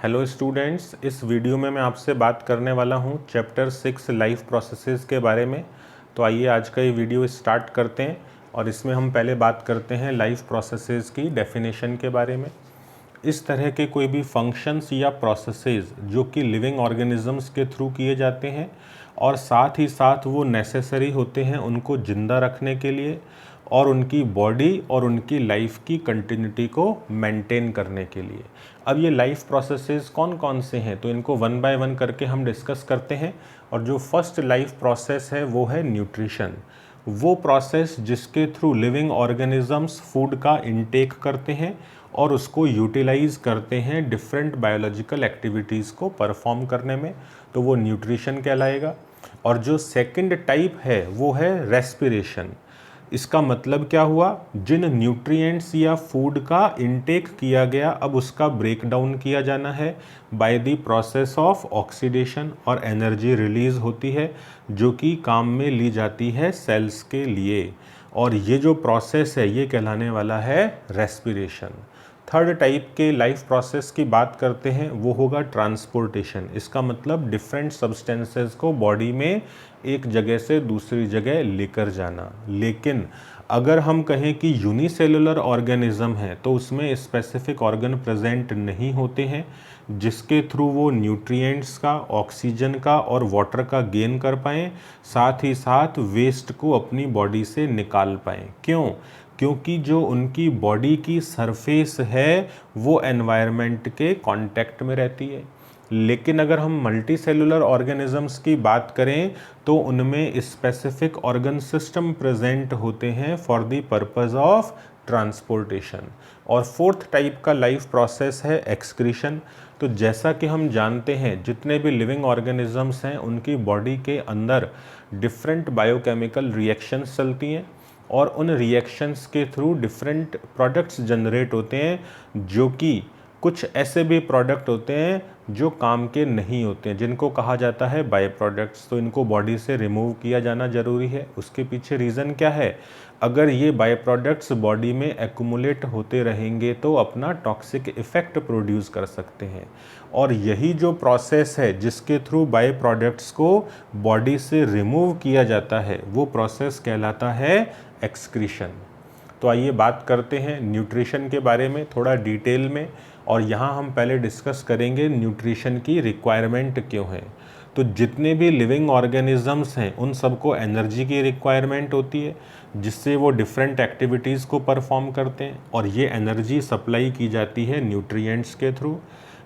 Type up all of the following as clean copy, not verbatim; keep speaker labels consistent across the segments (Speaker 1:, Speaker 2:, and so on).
Speaker 1: Hello students, इस video में मैं आपसे बात करने वाला हूं चैप्टर 6 लाइफ प्रोसेसेस के बारे में। तो आइए आज का ये वीडियो स्टार्ट करते हैं और इसमें हम पहले बात करते हैं लाइफ प्रोसेसेस की डेफिनेशन के बारे में। इस तरह के कोई भी फंक्शंस या प्रोसेसेस जो कि लिविंग ऑर्गेनिजम्स के थ्रू किए जाते हैं और साथ ही साथ वो नेसेसरी होते हैं उनको ज़िंदा रखने के लिए और उनकी बॉडी और उनकी लाइफ की कंटिन्यूटी को मेंटेन करने के लिए। अब ये लाइफ प्रोसेसेस कौन कौन से हैं, तो इनको वन बाय वन करके हम डिस्कस करते हैं। और जो फर्स्ट लाइफ प्रोसेस है वो है न्यूट्रिशन। वो प्रोसेस जिसके थ्रू लिविंग ऑर्गेनिजम्स फूड का इनटेक करते हैं और उसको यूटिलाइज करते हैं डिफरेंट बायोलॉजिकल एक्टिविटीज़ को परफॉर्म करने में, तो वो न्यूट्रिशन कहलाएगा। और जो सेकंड टाइप है वो है रेस्पिरेशन। इसका मतलब क्या हुआ, जिन न्यूट्रिएंट्स या फूड का इनटेक किया गया अब उसका ब्रेक डाउन किया जाना है by the process of oxidation और एनर्जी रिलीज होती है जो कि काम में ली जाती है सेल्स के लिए। और ये जो प्रोसेस है ये कहलाने वाला है रेस्पिरेशन। थर्ड टाइप के लाइफ प्रोसेस की बात करते हैं वो होगा ट्रांसपोर्टेशन। इसका मतलब डिफरेंट सब्सटेंसेस को बॉडी में एक जगह से दूसरी जगह लेकर जाना। लेकिन अगर हम कहें कि यूनिसेलुलर ऑर्गेनिज्म है तो उसमें स्पेसिफिक ऑर्गन प्रेजेंट नहीं होते हैं जिसके थ्रू वो न्यूट्रिएंट्स का, ऑक्सीजन का और वाटर का गेन कर पाएँ, साथ ही साथ वेस्ट को अपनी बॉडी से निकाल पाएँ। क्यों? क्योंकि जो उनकी बॉडी की सरफेस है वो एनवायरनमेंट के कांटेक्ट में रहती है। लेकिन अगर हम मल्टी सेलुलर ऑर्गेनिजम्स की बात करें तो उनमें स्पेसिफिक ऑर्गन सिस्टम प्रेजेंट होते हैं for the purpose of transportation. और फोर्थ टाइप का लाइफ प्रोसेस है एक्सक्रीशन। तो जैसा कि हम जानते हैं जितने भी लिविंग ऑर्गेनिजम्स हैं उनकी बॉडी के अंदर डिफरेंट बायोकेमिकल रिएक्शंस चलती हैं और उन रिएक्शंस के थ्रू डिफरेंट प्रोडक्ट्स जनरेट होते हैं, जो कि कुछ ऐसे भी प्रोडक्ट होते हैं जो काम के नहीं होते हैं जिनको कहा जाता है बाय प्रोडक्ट्स। तो इनको बॉडी से रिमूव किया जाना ज़रूरी है। उसके पीछे रीज़न क्या है, अगर ये बाय प्रोडक्ट्स बॉडी में एक्यूमुलेट होते रहेंगे तो अपना टॉक्सिक इफ़ेक्ट प्रोड्यूस कर सकते हैं। और यही जो प्रोसेस है जिसके थ्रू बाय प्रोडक्ट्स को बॉडी से रिमूव किया जाता है वो प्रोसेस कहलाता है एक्सक्रीशन। तो आइए बात करते हैं न्यूट्रिशन के बारे में थोड़ा डिटेल में। और यहाँ हम पहले डिस्कस करेंगे न्यूट्रिशन की रिक्वायरमेंट क्यों है। तो जितने भी लिविंग ऑर्गेनिजम्स हैं उन सबको एनर्जी की रिक्वायरमेंट होती है जिससे वो डिफरेंट एक्टिविटीज़ को परफॉर्म करते हैं और ये एनर्जी सप्लाई की जाती है न्यूट्रिएंट्स के थ्रू।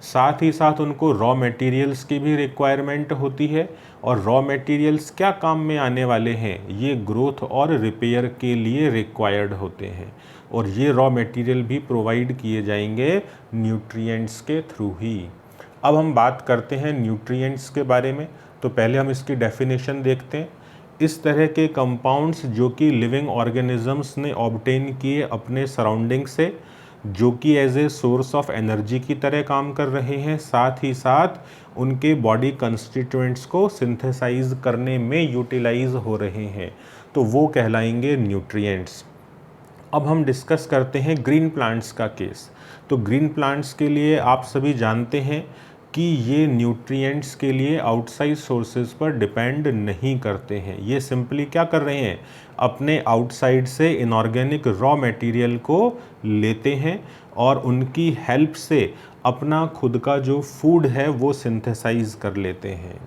Speaker 1: साथ ही साथ उनको रॉ मटेरियल्स की भी रिक्वायरमेंट होती है। और रॉ मटेरियल्स क्या काम में आने वाले हैं, ये ग्रोथ और रिपेयर के लिए रिक्वायर्ड होते हैं और ये रॉ मटेरियल भी प्रोवाइड किए जाएंगे न्यूट्रिएंट्स के थ्रू ही। अब हम बात करते हैं न्यूट्रिएंट्स के बारे में। तो पहले हम इसकी डेफिनेशन देखते हैं। इस तरह के कंपाउंड्स जो कि लिविंग ऑर्गेनिजम्स ने ऑब्टेन किए अपने सराउंडिंग से, जो कि as a source of energy की तरह काम कर रहे हैं, साथ ही साथ उनके बॉडी कंस्टिट्यूएंट्स को सिंथेसाइज करने में यूटिलाइज हो रहे हैं, तो वो कहलाएंगे न्यूट्रिएंट्स। अब हम डिस्कस करते हैं ग्रीन प्लांट्स का केस। तो ग्रीन प्लांट्स के लिए आप सभी जानते हैं कि ये न्यूट्रिएंट्स के लिए आउटसाइड सोर्सेज पर डिपेंड नहीं करते हैं। ये सिंपली क्या कर रहे हैं, अपने आउटसाइड से इनऑर्गेनिक रॉ मटेरियल को लेते हैं और उनकी हेल्प से अपना खुद का जो फूड है वो सिंथेसाइज कर लेते हैं।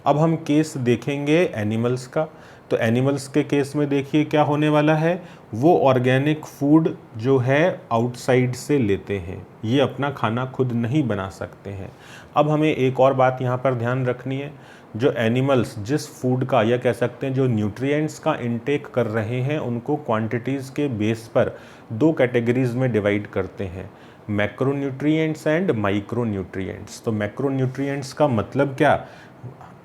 Speaker 1: अब हम केस देखेंगे एनिमल्स का। तो एनिमल्स के केस में देखिए क्या होने वाला है, वो ऑर्गेनिक फूड जो है आउटसाइड से लेते हैं, ये अपना खाना खुद नहीं बना सकते हैं। अब हमें एक और बात यहाँ पर ध्यान रखनी है, जो एनिमल्स जिस फूड का या कह सकते हैं जो न्यूट्रिएंट्स का इनटेक कर रहे हैं उनको क्वांटिटीज़ के बेस पर दो कैटेगरीज में डिवाइड करते हैं, मैक्रोन्यूट्रिएंट्स एंड माइक्रोन्यूट्रिएंट्स। तो मैक्रोन्यूट्रिएंट्स का मतलब क्या,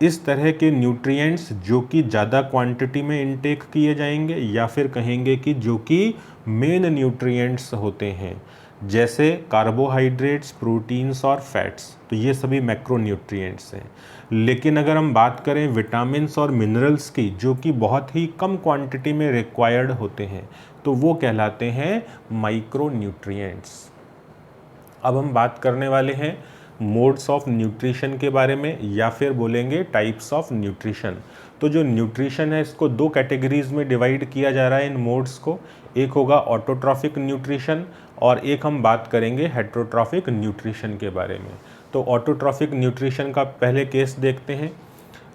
Speaker 1: इस तरह के न्यूट्रिएंट्स जो कि ज़्यादा क्वांटिटी में इनटेक किए जाएंगे या फिर कहेंगे कि जो कि मेन न्यूट्रिएंट्स होते हैं, जैसे कार्बोहाइड्रेट्स, प्रोटीन्स और फैट्स। तो ये सभी मैक्रोन्यूट्रिएंट्स हैं। लेकिन अगर हम बात करें विटामिन्स और मिनरल्स की जो कि बहुत ही कम क्वांटिटी में रिक्वायर्ड होते हैं, तो वो कहलाते हैं माइक्रोन्यूट्रिएंट्स। अब हम बात करने वाले हैं मोड्स ऑफ न्यूट्रिशन के बारे में या फिर बोलेंगे टाइप्स ऑफ न्यूट्रिशन। तो जो न्यूट्रिशन है इसको दो कैटेगरीज में डिवाइड किया जा रहा है इन मोड्स को। एक होगा ऑटोट्रॉफिक न्यूट्रिशन और एक हम बात करेंगे हेट्रोट्रॉफिक न्यूट्रिशन के बारे में। तो ऑटोट्रॉफिक न्यूट्रिशन का पहले केस देखते हैं।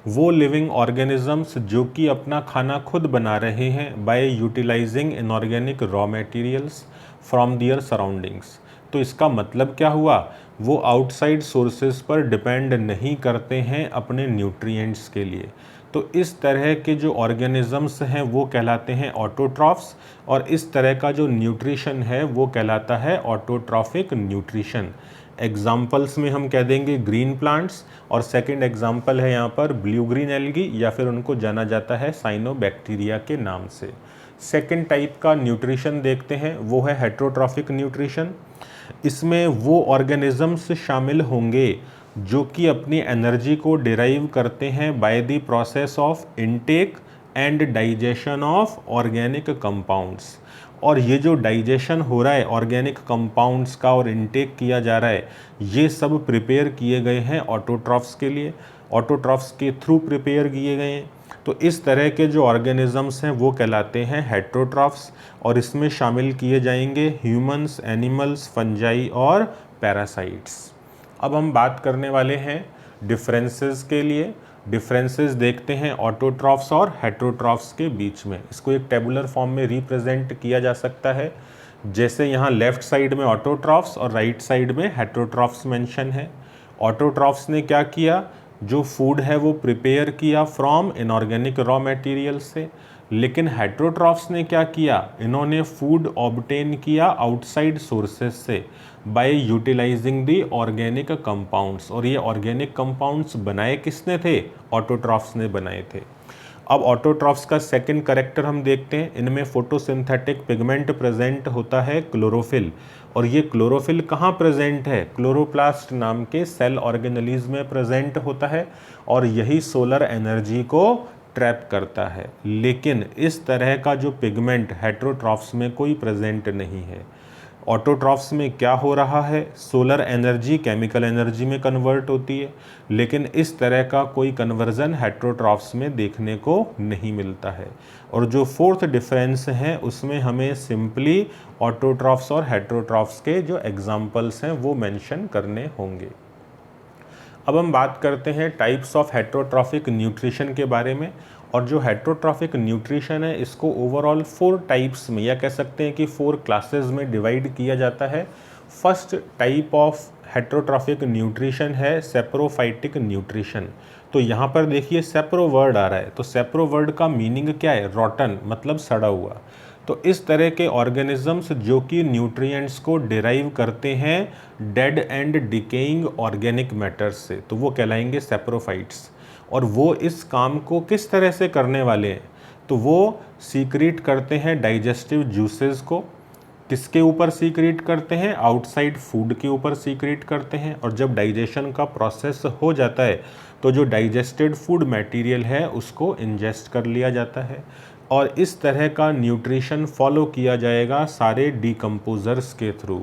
Speaker 1: वो लिविंग ऑर्गेनिजम्स जो कि अपना खाना खुद बना रहे हैं by utilising inorganic raw materials from their surroundings. तो इसका मतलब क्या हुआ, वो आउटसाइड सोर्सेज पर डिपेंड नहीं करते हैं अपने न्यूट्रिएंट्स के लिए। तो इस तरह के जो ऑर्गेनिजम्स हैं वो कहलाते हैं ऑटोट्रॉफ्स, और इस तरह का जो न्यूट्रिशन है वो कहलाता है ऑटोट्रॉफिक न्यूट्रिशन। एग्जाम्पल्स में हम कह देंगे ग्रीन प्लांट्स, और सेकंड एग्जाम्पल है यहाँ पर ब्लू ग्रीन एल्गी या फिर उनको जाना जाता है साइनोबैक्टीरिया के नाम से। सेकंड टाइप का न्यूट्रिशन देखते हैं, वो है हेट्रोट्रॉफिक न्यूट्रिशन। इसमें वो ऑर्गेनिजम्स शामिल होंगे जो कि अपनी एनर्जी को डिराइव करते हैं by the process of intake and digestion of organic compounds. और ये जो डाइजेशन हो रहा है ऑर्गेनिक कंपाउंड्स का और इनटेक किया जा रहा है, ये सब प्रिपेयर किए गए हैं ऑटोट्रॉफ्स के लिए, ऑटोट्रॉफ्स के थ्रू प्रिपेयर किए गए हैं। तो इस तरह के जो ऑर्गेनिजम्स हैं वो कहलाते हैं हेट्रोट्रॉफ्स, और इसमें शामिल किए जाएंगे ह्यूमंस, एनिमल्स, फंजाई और पैरासाइट्स। अब हम बात करने वाले हैं डिफरेंसेस के लिए। डिफरेंसेस देखते हैं ऑटोट्रॉफ्स और हेट्रोट्रॉफ्स के बीच में। इसको एक टेबुलर फॉर्म में रिप्रेजेंट किया जा सकता है, जैसे यहाँ लेफ्ट साइड में ऑटोट्रॉफ्स और राइट साइड में हेट्रोट्रॉफ्स मेंशन है। ऑटोट्रॉफ्स ने क्या किया, जो फूड है वो प्रिपेयर किया फ्रॉम इनऑर्गेनिक रॉ मटेरियल से, लेकिन हेट्रोट्रॉफ्स ने क्या किया, इन्होंने फूड ऑब्टेन किया आउटसाइड सोर्सेज से by utilising the organic compounds. और ये ऑर्गेनिक कंपाउंड्स बनाए किसने थे, ऑटोट्रॉफ्स ने बनाए थे। अब ऑटोट्रॉफ्स का सेकंड कैरेक्टर हम देखते हैं। इनमें फोटोसिंथेटिक पिगमेंट प्रेजेंट होता है, क्लोरोफिल। और ये क्लोरोफिल कहाँ प्रेजेंट है, क्लोरोप्लास्ट नाम के सेल ऑर्गेनेलीज में प्रेजेंट होता है, और यही सोलर एनर्जी को ट्रैप करता है। लेकिन इस तरह का जो पिगमेंट हेट्रोट्रॉफ्स में कोई प्रेजेंट नहीं है। ऑटोट्रॉफ्स में क्या हो रहा है, सोलर एनर्जी केमिकल एनर्जी में कन्वर्ट होती है, लेकिन इस तरह का कोई कन्वर्जन हेट्रोट्रॉफ्स में देखने को नहीं मिलता है। और जो फोर्थ डिफरेंस है उसमें हमें सिंपली ऑटोट्रॉफ्स और हेट्रोट्रॉफ्स के जो एग्जाम्पल्स हैं वो मेंशन करने होंगे। अब हम बात करते हैं टाइप्स ऑफ हेट्रोट्रॉफिक न्यूट्रिशन के बारे में। और जो हेट्रोट्रॉफिक न्यूट्रिशन है इसको ओवरऑल 4 टाइप्स में, या कह सकते हैं कि 4 क्लासेस में डिवाइड किया जाता है। First type of heterotrophic nutrition है सेप्रोफाइटिक न्यूट्रिशन। तो यहाँ पर देखिए सेप्रो वर्ड आ रहा है, तो सेप्रो वर्ड का मीनिंग क्या है, रॉटन, मतलब सड़ा हुआ। तो इस तरह के ऑर्गेनिजम्स जो कि न्यूट्रिएंट्स को डिराइव करते हैं dead and decaying organic matters से, तो वो कहलाएंगे सेप्रोफाइट्स। और वो इस काम को किस तरह से करने वाले हैं, तो वो सीक्रेट करते हैं डाइजेस्टिव जूसेस को। किसके ऊपर सीक्रेट करते हैं, आउटसाइड फूड के ऊपर सीक्रेट करते हैं। और जब डाइजेशन का प्रोसेस हो जाता है तो जो डाइजेस्टेड फूड मटेरियल है उसको इंजेस्ट कर लिया जाता है। और इस तरह का न्यूट्रिशन फॉलो किया जाएगा सारे डिकम्पोजर्स के थ्रू।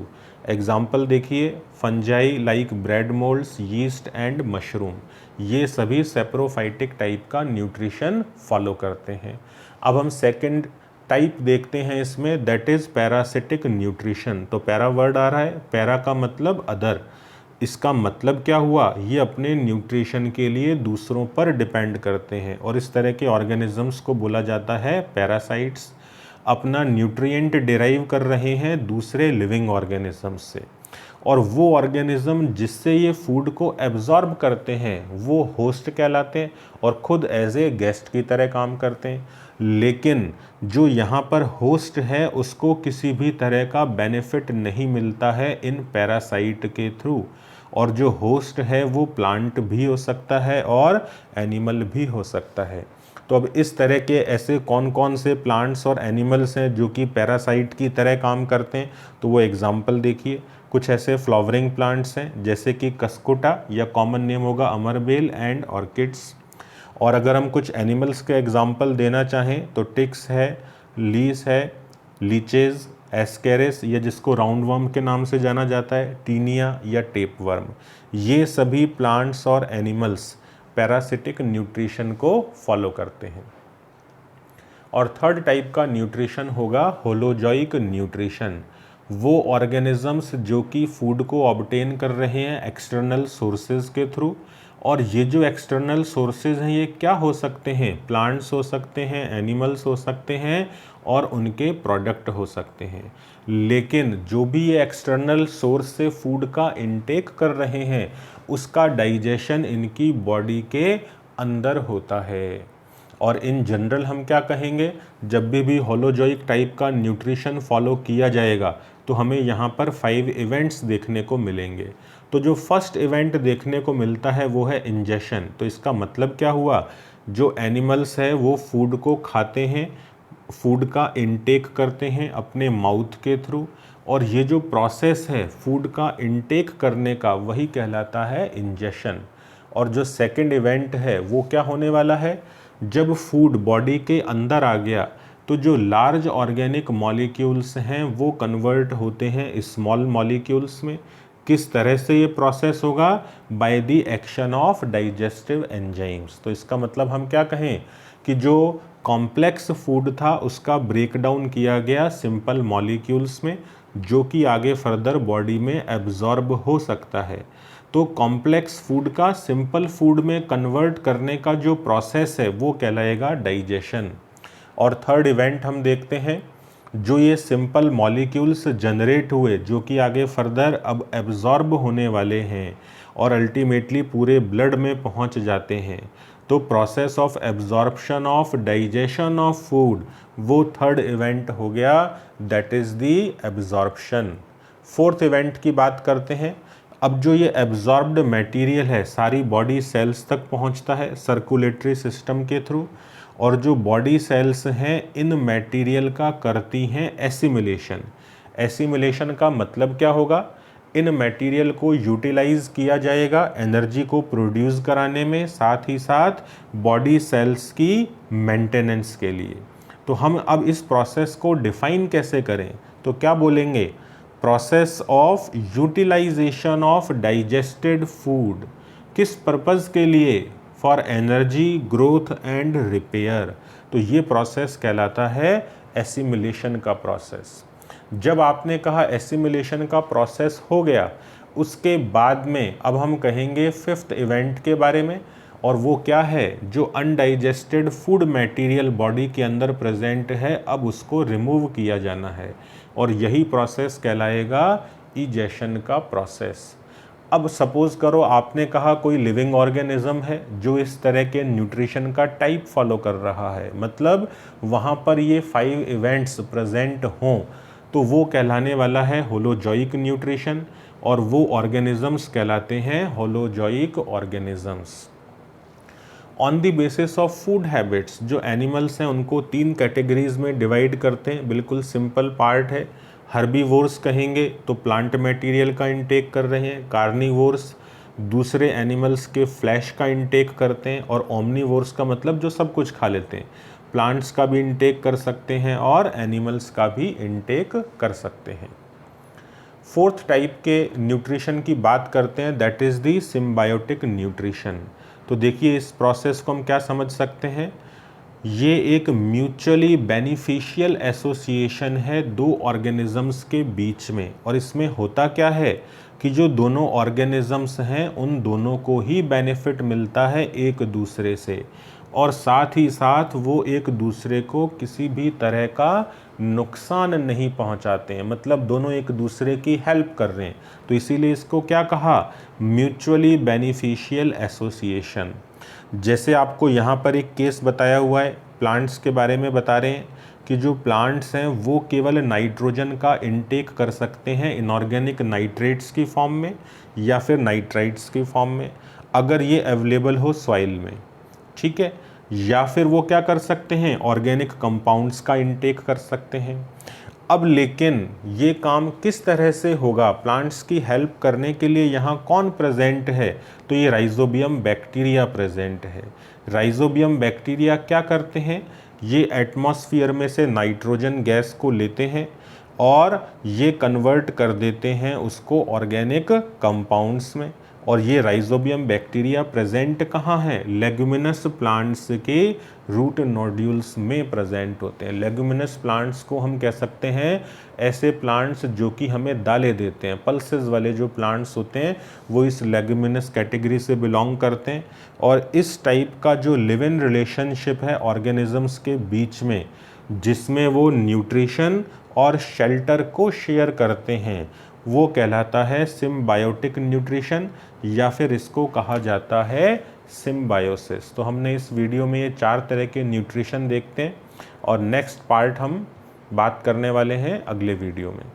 Speaker 1: एग्जाम्पल देखिए, fungi like bread moulds, yeast and mushroom, ये सभी सेप्रोफाइटिक टाइप का न्यूट्रिशन फॉलो करते हैं। अब हम सेकंड टाइप देखते हैं इसमें, दैट इज़ पैरासिटिक न्यूट्रिशन। तो पैरा वर्ड आ रहा है, पैरा का मतलब अदर। इसका मतलब क्या हुआ, ये अपने न्यूट्रिशन के लिए दूसरों पर डिपेंड करते हैं, और इस तरह के ऑर्गेनिजम्स को बोला जाता है पैरासाइट्स। अपना न्यूट्रिएंट डिराइव कर रहे हैं दूसरे लिविंग ऑर्गेनिजम्स से, और वो ऑर्गेनिज्म जिससे ये फूड को एब्जॉर्ब करते हैं वो होस्ट कहलाते हैं, और खुद एज ए गेस्ट की तरह काम करते हैं। लेकिन जो यहाँ पर होस्ट है उसको किसी भी तरह का बेनिफिट नहीं मिलता है इन पैरासाइट के थ्रू। और जो होस्ट है वो प्लांट भी हो सकता है और एनिमल भी हो सकता है। तो अब इस तरह के ऐसे कौन कौन से प्लांट्स और एनिमल्स हैं जो कि पैरासाइट की तरह काम करते हैं, तो वो एग्जाम्पल देखिए। कुछ ऐसे फ्लावरिंग प्लांट्स हैं जैसे कि कस्कुटा, या कॉमन नेम होगा अमरबेल एंड ऑर्किड्स। और अगर हम कुछ एनिमल्स के एग्जाम्पल देना चाहें तो टिक्स है, लीस है, लीचेज, एस्केरिस या जिसको राउंड वर्म के नाम से जाना जाता है, टीनिया या टेप वर्म, ये सभी प्लांट्स और एनिमल्स पैरासिटिक न्यूट्रिशन को फॉलो करते हैं। और थर्ड टाइप का न्यूट्रिशन होगा होलोजॉइक न्यूट्रिशन। वो ऑर्गेनिजम्स जो कि फूड को ऑब्टेन कर रहे हैं एक्सटर्नल सोर्सेज के थ्रू, और ये जो एक्सटर्नल सोर्सेज हैं ये क्या हो सकते हैं, प्लांट्स हो सकते हैं, एनिमल्स हो सकते हैं और उनके प्रोडक्ट हो सकते हैं। लेकिन जो भी ये एक्सटर्नल सोर्स से फूड का इनटेक कर रहे हैं उसका डाइजेशन इनकी बॉडी के अंदर होता है। और इन जनरल हम क्या कहेंगे, जब भी होलोजॉइक टाइप का न्यूट्रिशन फॉलो किया जाएगा तो हमें यहाँ पर 5 इवेंट्स देखने को मिलेंगे। तो जो फर्स्ट इवेंट देखने को मिलता है वो है इंजेशन। तो इसका मतलब क्या हुआ, जो एनिमल्स है वो फूड को खाते हैं, फूड का इनटेक करते हैं अपने माउथ के थ्रू, और ये जो प्रोसेस है फूड का इनटेक करने का वही कहलाता है इंजेशन। और जो सेकंड इवेंट है वो क्या होने वाला है, जब फूड बॉडी के अंदर आ गया तो जो लार्ज ऑर्गेनिक मॉलिक्यूल्स हैं वो कन्वर्ट होते हैं स्मॉल मॉलिक्यूल्स में। किस तरह से ये प्रोसेस होगा, by the action of digestive enzymes. तो इसका मतलब हम क्या कहें कि जो कॉम्प्लेक्स फूड था उसका ब्रेकडाउन किया गया सिंपल मॉलिक्यूल्स में, जो कि आगे फर्दर बॉडी में एब्जॉर्ब हो सकता है। तो कॉम्प्लेक्स फूड का सिंपल फूड में कन्वर्ट करने का जो प्रोसेस है वो कहलाएगा डाइजेशन। और थर्ड इवेंट हम देखते हैं, जो ये सिंपल मॉलिक्यूल्स जनरेट हुए जो कि आगे फर्दर अब एब्जॉर्ब होने वाले हैं और अल्टीमेटली पूरे ब्लड में पहुंच जाते हैं। तो process of absorption of digestion of food वो थर्ड इवेंट हो गया, that is the absorption. Fourth event की बात करते हैं। अब जो ये एब्जॉर्ब्ड मटेरियल है सारी बॉडी सेल्स तक पहुंचता है सर्कुलेटरी सिस्टम के थ्रू, और जो बॉडी सेल्स हैं इन मटेरियल का करती हैं एसिमिलेशन। एसिमिलेशन का मतलब क्या होगा, इन मटेरियल को यूटिलाइज किया जाएगा एनर्जी को प्रोड्यूस कराने में, साथ ही साथ बॉडी सेल्स की मेंटेनेंस के लिए। तो हम अब इस प्रोसेस को डिफाइन कैसे करें, तो क्या बोलेंगे, process of utilisation of digested food. किस पर्पज़ के लिए, for energy growth and repair. तो ये प्रोसेस कहलाता है एसिमिलेशन का प्रोसेस। जब आपने कहा एसिमिलेशन का प्रोसेस हो गया, उसके बाद में अब हम कहेंगे फिफ्थ इवेंट के बारे में, और वो क्या है, जो अनडाइजेस्टेड फूड मटेरियल बॉडी के अंदर प्रेजेंट है अब उसको रिमूव किया जाना है, और यही प्रोसेस कहलाएगा इजेशन का प्रोसेस। अब सपोज करो आपने कहा कोई लिविंग ऑर्गेनिज्म है जो इस तरह के न्यूट्रिशन का टाइप फॉलो कर रहा है, मतलब वहाँ पर ये 5 इवेंट्स प्रेजेंट हों, तो वो कहलाने वाला है होलोजॉइक न्यूट्रिशन, और वो ऑर्गेनिजम्स कहलाते हैं holozoic organisms. On the basis of food habits, जो एनिमल्स हैं उनको 3 कैटेगरीज में डिवाइड करते हैं, बिल्कुल सिंपल पार्ट है। हर्बीवोर्स कहेंगे तो प्लांट मटेरियल का इंटेक कर रहे हैं, कार्निवोर्स दूसरे एनिमल्स के फ्लैश का इंटेक करते हैं, और ओमनीवोर्स का मतलब जो सब कुछ खा लेते हैं, प्लांट्स का भी इंटेक कर सकते हैं और एनिमल्स का भी इंटेक कर सकते हैं। फोर्थ टाइप के न्यूट्रिशन की बात करते हैं, that is the symbiotic nutrition. तो देखिए इस प्रोसेस को हम क्या समझ सकते हैं, ये एक म्यूचुअली बेनिफिशियल एसोसिएशन है दो ऑर्गेनिजम्स के बीच में, और इसमें होता क्या है कि जो दोनों ऑर्गेनिजम्स हैं उन दोनों को ही बेनिफिट मिलता है एक दूसरे से, और साथ ही साथ वो एक दूसरे को किसी भी तरह का नुकसान नहीं पहुंचाते हैं, मतलब दोनों एक दूसरे की हेल्प कर रहे हैं। तो इसीलिए इसको क्या कहा, म्यूचुअली बेनिफिशियल एसोसिएशन। जैसे आपको यहाँ पर एक केस बताया हुआ है, प्लांट्स के बारे में बता रहे हैं कि जो प्लांट्स हैं वो केवल नाइट्रोजन का इनटेक कर सकते हैं इनऑर्गेनिक नाइट्रेट्स की फॉर्म में या फिर नाइट्राइट्स की फॉर्म में, अगर ये अवेलेबल हो सॉइल में, ठीक है, या फिर वो क्या कर सकते हैं, ऑर्गेनिक कंपाउंड्स का इनटेक कर सकते हैं। अब लेकिन ये काम किस तरह से होगा, प्लांट्स की हेल्प करने के लिए यहाँ कौन प्रेजेंट है, तो ये राइजोबियम बैक्टीरिया प्रेजेंट है। राइजोबियम बैक्टीरिया क्या करते हैं, ये एटमॉस्फेयर में से नाइट्रोजन गैस को लेते हैं और ये कन्वर्ट कर देते हैं उसको ऑर्गेनिक कंपाउंड्स में। और ये राइजोबियम बैक्टीरिया प्रेजेंट कहाँ है? लेग्यूमिनस प्लांट्स के रूट नोड्यूल्स में प्रेजेंट होते हैं। लेग्यूमिनस प्लांट्स को हम कह सकते हैं ऐसे प्लांट्स जो कि हमें दालें देते हैं। पल्सेस वाले जो प्लांट्स होते हैं वो इस लेग्यूमिनस कैटेगरी से बिलोंग करते हैं। और इस टाइप का जो लिव इन रिलेशनशिप है ऑर्गेनिजम्स के बीच में, जिसमें वो न्यूट्रिशन और शेल्टर को शेयर करते हैं, वो कहलाता है सिम्बायोटिक न्यूट्रिशन, या फिर इसको कहा जाता है सिम्बायोसिस। तो हमने इस वीडियो में ये 4 तरह के न्यूट्रिशन देखते हैं और नेक्स्ट पार्ट हम बात करने वाले हैं अगले वीडियो में।